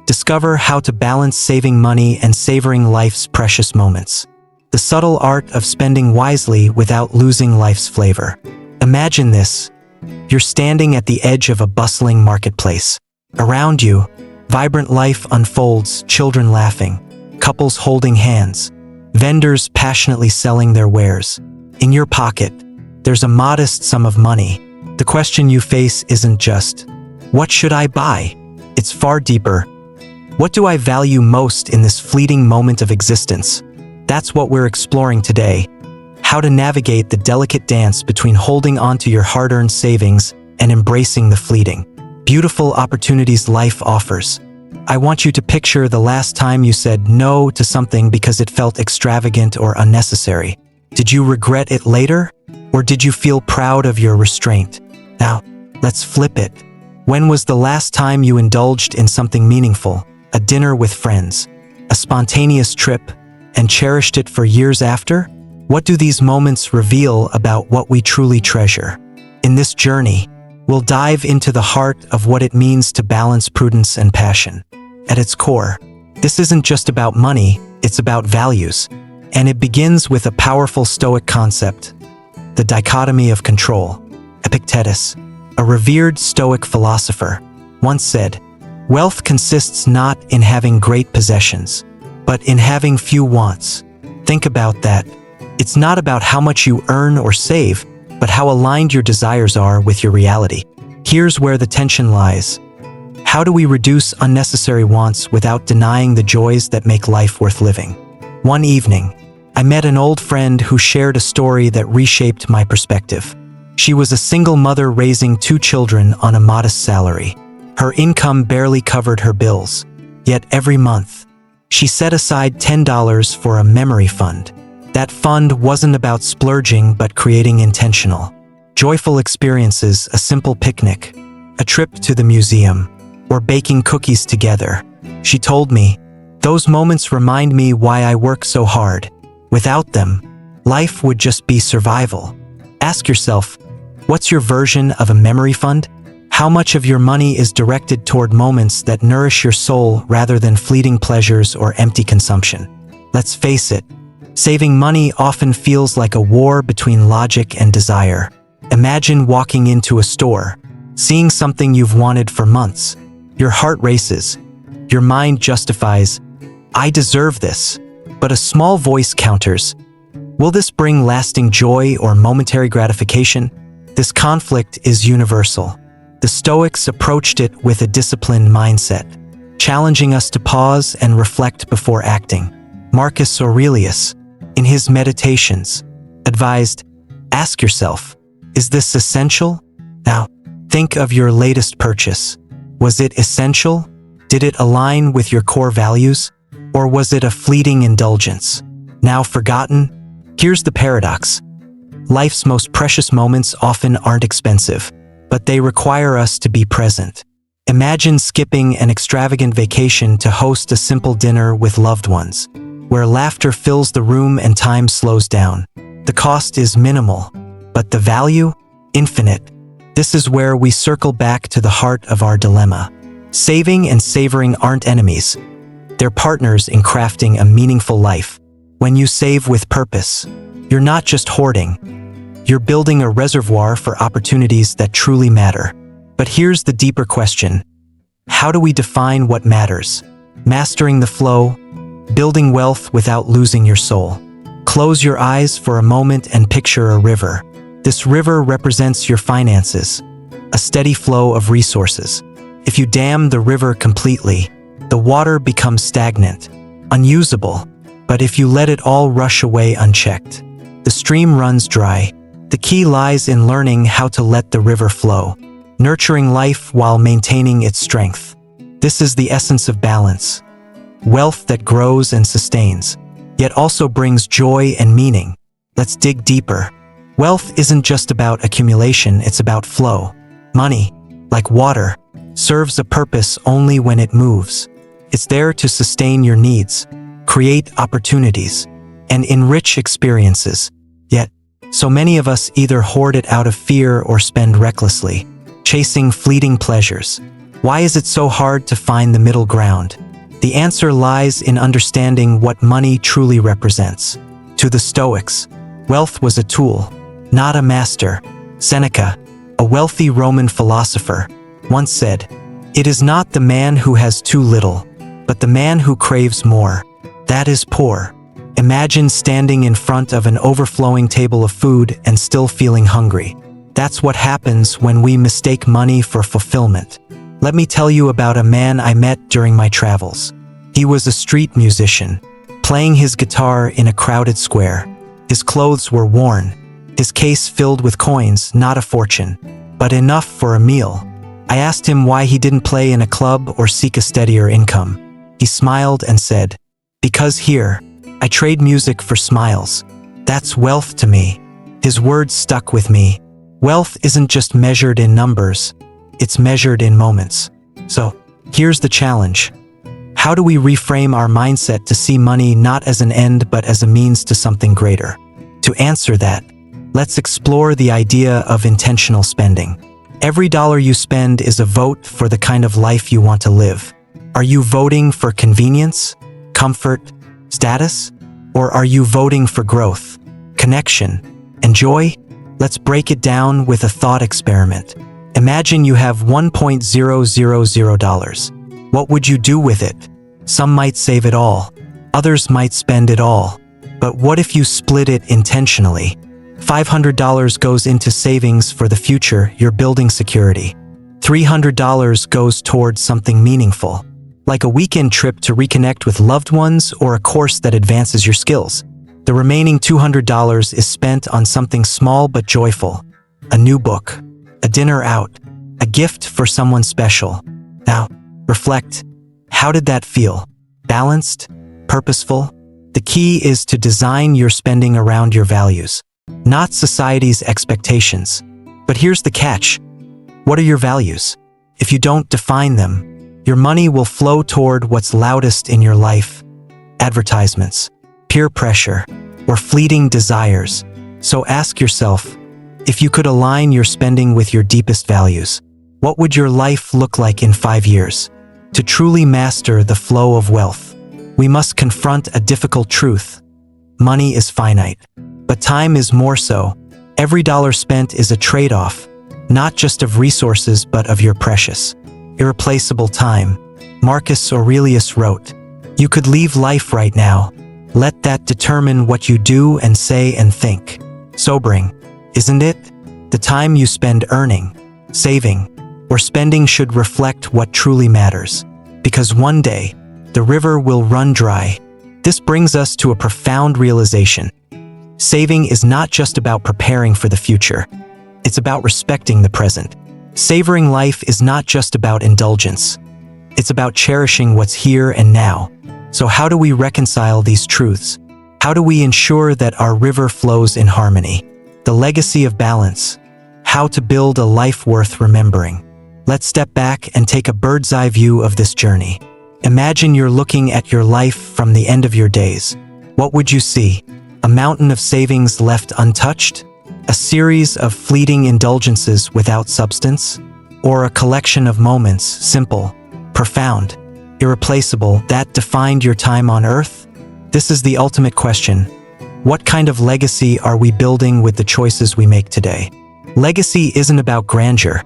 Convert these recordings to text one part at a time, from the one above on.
Discover how to balance saving money and savoring life's precious moments. The subtle art of spending wisely without losing life's flavor. Imagine this. You're standing at the edge of a bustling marketplace. Around you, vibrant life unfolds, children laughing, couples holding hands, vendors passionately selling their wares. In your pocket, there's a modest sum of money. The question you face isn't just, what should I buy? It's far deeper. What do I value most in this fleeting moment of existence? That's what we're exploring today. How to navigate the delicate dance between holding on to your hard-earned savings and embracing the fleeting, beautiful opportunities life offers. I want you to picture the last time you said no to something because it felt extravagant or unnecessary. Did you regret it later? Or did you feel proud of your restraint? Now, let's flip it. When was the last time you indulged in something meaningful? A dinner with friends, a spontaneous trip, and cherished it for years after? What do these moments reveal about what we truly treasure? In this journey, we'll dive into the heart of what it means to balance prudence and passion. At its core, this isn't just about money, it's about values. And it begins with a powerful Stoic concept, the dichotomy of control. Epictetus, a revered Stoic philosopher, once said, "Wealth consists not in having great possessions, but in having few wants." Think about that. It's not about how much you earn or save, but how aligned your desires are with your reality. Here's where the tension lies. How do we reduce unnecessary wants without denying the joys that make life worth living? One evening, I met an old friend who shared a story that reshaped my perspective. She was a single mother raising 2 children on a modest salary. Her income barely covered her bills. Yet every month, she set aside $10 for a memory fund. That fund wasn't about splurging but creating intentional, joyful experiences, a simple picnic, a trip to the museum, or baking cookies together. She told me, "Those moments remind me why I work so hard. Without them, life would just be survival." Ask yourself, what's your version of a memory fund? How much of your money is directed toward moments that nourish your soul rather than fleeting pleasures or empty consumption? Let's face it, saving money often feels like a war between logic and desire. Imagine walking into a store, seeing something you've wanted for months. Your heart races. Your mind justifies, "I deserve this." But a small voice counters, "Will this bring lasting joy or momentary gratification?" This conflict is universal. The Stoics approached it with a disciplined mindset, challenging us to pause and reflect before acting. Marcus Aurelius, in his Meditations, advised, "Ask yourself, is this essential?" Now, think of your latest purchase. Was it essential? Did it align with your core values? Or was it a fleeting indulgence, now forgotten? Here's the paradox. Life's most precious moments often aren't expensive, but they require us to be present. Imagine skipping an extravagant vacation to host a simple dinner with loved ones, where laughter fills the room and time slows down. The cost is minimal, but the value? Infinite. This is where we circle back to the heart of our dilemma. Saving and savoring aren't enemies. They're partners in crafting a meaningful life. When you save with purpose, you're not just hoarding. You're building a reservoir for opportunities that truly matter. But here's the deeper question. How do we define what matters? Mastering the flow, building wealth without losing your soul. Close your eyes for a moment and picture a river. This river represents your finances, a steady flow of resources. If you dam the river completely, the water becomes stagnant, unusable. But if you let it all rush away unchecked, the stream runs dry. The key lies in learning how to let the river flow, nurturing life while maintaining its strength. This is the essence of balance. Wealth that grows and sustains, yet also brings joy and meaning. Let's dig deeper. Wealth isn't just about accumulation, it's about flow. Money, like water, serves a purpose only when it moves. It's there to sustain your needs, create opportunities, and enrich experiences. Yet, so many of us either hoard it out of fear or spend recklessly, chasing fleeting pleasures. Why is it so hard to find the middle ground? The answer lies in understanding what money truly represents. To the Stoics, wealth was a tool, not a master. Seneca, a wealthy Roman philosopher, once said, "It is not the man who has too little, but the man who craves more. That is poor." Imagine standing in front of an overflowing table of food and still feeling hungry. That's what happens when we mistake money for fulfillment. Let me tell you about a man I met during my travels. He was a street musician, playing his guitar in a crowded square. His clothes were worn, his case filled with coins, not a fortune, but enough for a meal. I asked him why he didn't play in a club or seek a steadier income. He smiled and said, "Because here, I trade music for smiles. That's wealth to me." His words stuck with me. Wealth isn't just measured in numbers, it's measured in moments. So, here's the challenge. How do we reframe our mindset to see money not as an end but as a means to something greater? To answer that, let's explore the idea of intentional spending. Every dollar you spend is a vote for the kind of life you want to live. Are you voting for convenience, comfort, status? Or are you voting for growth, connection, and joy? Let's break it down with a thought experiment. Imagine you have $1,000. What would you do with it? Some might save it all. Others might spend it all. But what if you split it intentionally? $500 goes into savings for the future, you're building security. $300 goes towards something meaningful, like a weekend trip to reconnect with loved ones or a course that advances your skills. The remaining $200 is spent on something small but joyful. A new book, a dinner out, a gift for someone special. Now, reflect. How did that feel? Balanced? Purposeful? The key is to design your spending around your values, not society's expectations. But here's the catch. What are your values? If you don't define them, your money will flow toward what's loudest in your life: advertisements, peer pressure, or fleeting desires. So ask yourself, if you could align your spending with your deepest values, what would your life look like in 5 years? To truly master the flow of wealth, we must confront a difficult truth. Money is finite, but time is more so. Every dollar spent is a trade-off, not just of resources but of your precious, irreplaceable time. Marcus Aurelius wrote, "You could leave life right now. Let that determine what you do and say and think." Sobering, isn't it? The time you spend earning, saving, or spending should reflect what truly matters. Because one day, the river will run dry. This brings us to a profound realization. Saving is not just about preparing for the future. It's about respecting the present. Savoring life is not just about indulgence. It's about cherishing what's here and now. So how do we reconcile these truths? How do we ensure that our river flows in harmony? The legacy of balance. How to build a life worth remembering. Let's step back and take a bird's eye view of this journey. Imagine you're looking at your life from the end of your days. What would you see? A mountain of savings left untouched? A series of fleeting indulgences without substance? Or a collection of moments, simple, profound, irreplaceable, that defined your time on earth? This is the ultimate question. What kind of legacy are we building with the choices we make today? Legacy isn't about grandeur.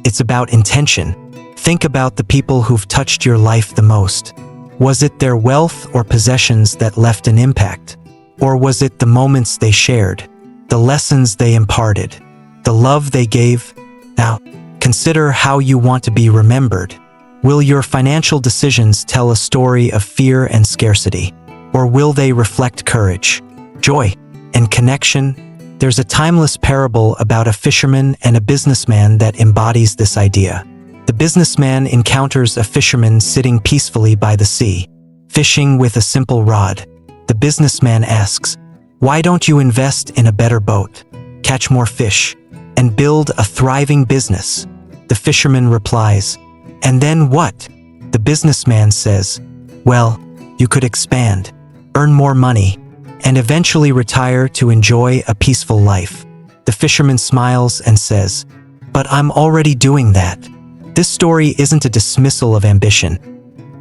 It's about intention. Think about the people who've touched your life the most. Was it their wealth or possessions that left an impact? Or was it the moments they shared, the lessons they imparted, the love they gave? Now, consider how you want to be remembered. Will your financial decisions tell a story of fear and scarcity? Or will they reflect courage, joy, and connection? There's a timeless parable about a fisherman and a businessman that embodies this idea. The businessman encounters a fisherman sitting peacefully by the sea, fishing with a simple rod. The businessman asks, "Why don't you invest in a better boat, catch more fish, and build a thriving business?" The fisherman replies, "And then what?" The businessman says, "Well, you could expand, earn more money, and eventually retire to enjoy a peaceful life." The fisherman smiles and says, "But I'm already doing that." This story isn't a dismissal of ambition.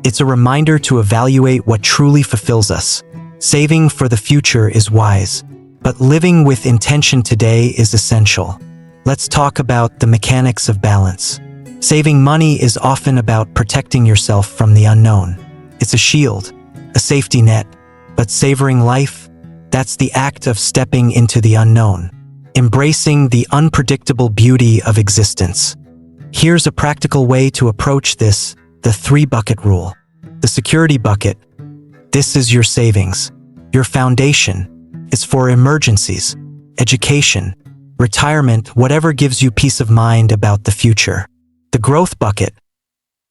It's a reminder to evaluate what truly fulfills us. Saving for the future is wise, but living with intention today is essential. Let's talk about the mechanics of balance. Saving money is often about protecting yourself from the unknown. It's a shield, a safety net, but savoring life, that's the act of stepping into the unknown, embracing the unpredictable beauty of existence. Here's a practical way to approach this: the 3-bucket rule. The security bucket. This is your savings, your foundation. It's for emergencies, education, retirement, whatever gives you peace of mind about the future. The growth bucket.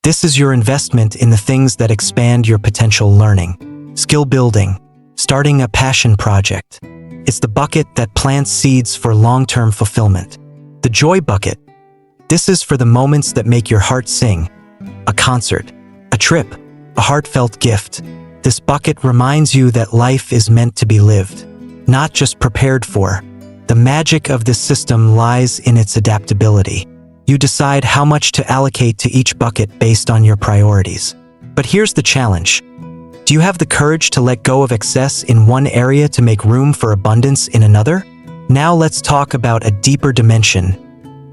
This is your investment in the things that expand your potential: learning, skill building, starting a passion project. It's the bucket that plants seeds for long-term fulfillment. The joy bucket. This is for the moments that make your heart sing. A concert, a trip, a heartfelt gift. This bucket reminds you that life is meant to be lived, not just prepared for. The magic of this system lies in its adaptability. You decide how much to allocate to each bucket based on your priorities. But here's the challenge. Do you have the courage to let go of excess in one area to make room for abundance in another? Now let's talk about a deeper dimension: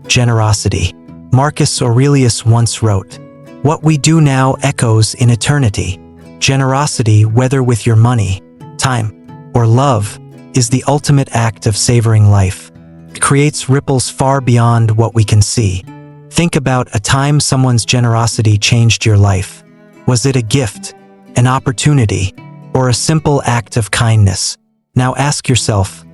generosity. Marcus Aurelius once wrote, "What we do now echoes in eternity." Generosity, whether with your money, time, or love, is the ultimate act of savoring life. It creates ripples far beyond what we can see. Think about a time someone's generosity changed your life. Was it a gift, an opportunity, or a simple act of kindness? Now ask yourself,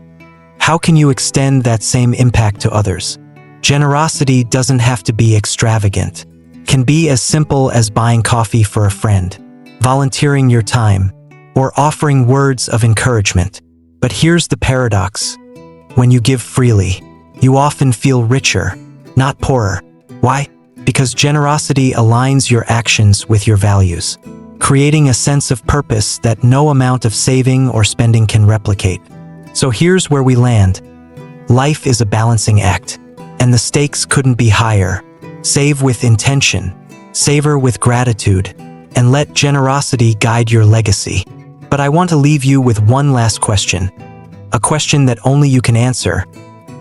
how can you extend that same impact to others? Generosity doesn't have to be extravagant. It can be as simple as buying coffee for a friend, volunteering your time, or offering words of encouragement. But here's the paradox. When you give freely, you often feel richer, not poorer. Why? Because generosity aligns your actions with your values, creating a sense of purpose that no amount of saving or spending can replicate. So here's where we land. Life is a balancing act, and the stakes couldn't be higher. Save with intention, savor with gratitude, and let generosity guide your legacy. But I want to leave you with one last question. A question that only you can answer.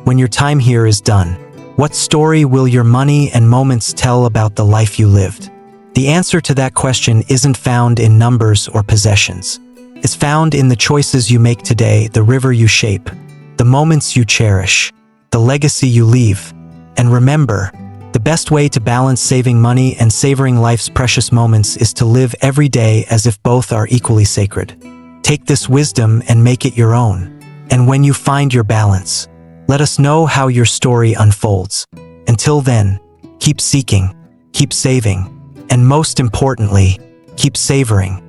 When your time here is done, what story will your money and moments tell about the life you lived? The answer to that question isn't found in numbers or possessions. It's found in the choices you make today, the river you shape, the moments you cherish, the legacy you leave. And remember, the best way to balance saving money and savoring life's precious moments is to live every day as if both are equally sacred. Take this wisdom and make it your own. And when you find your balance, let us know how your story unfolds. Until then, keep seeking, keep saving, and most importantly, keep savoring.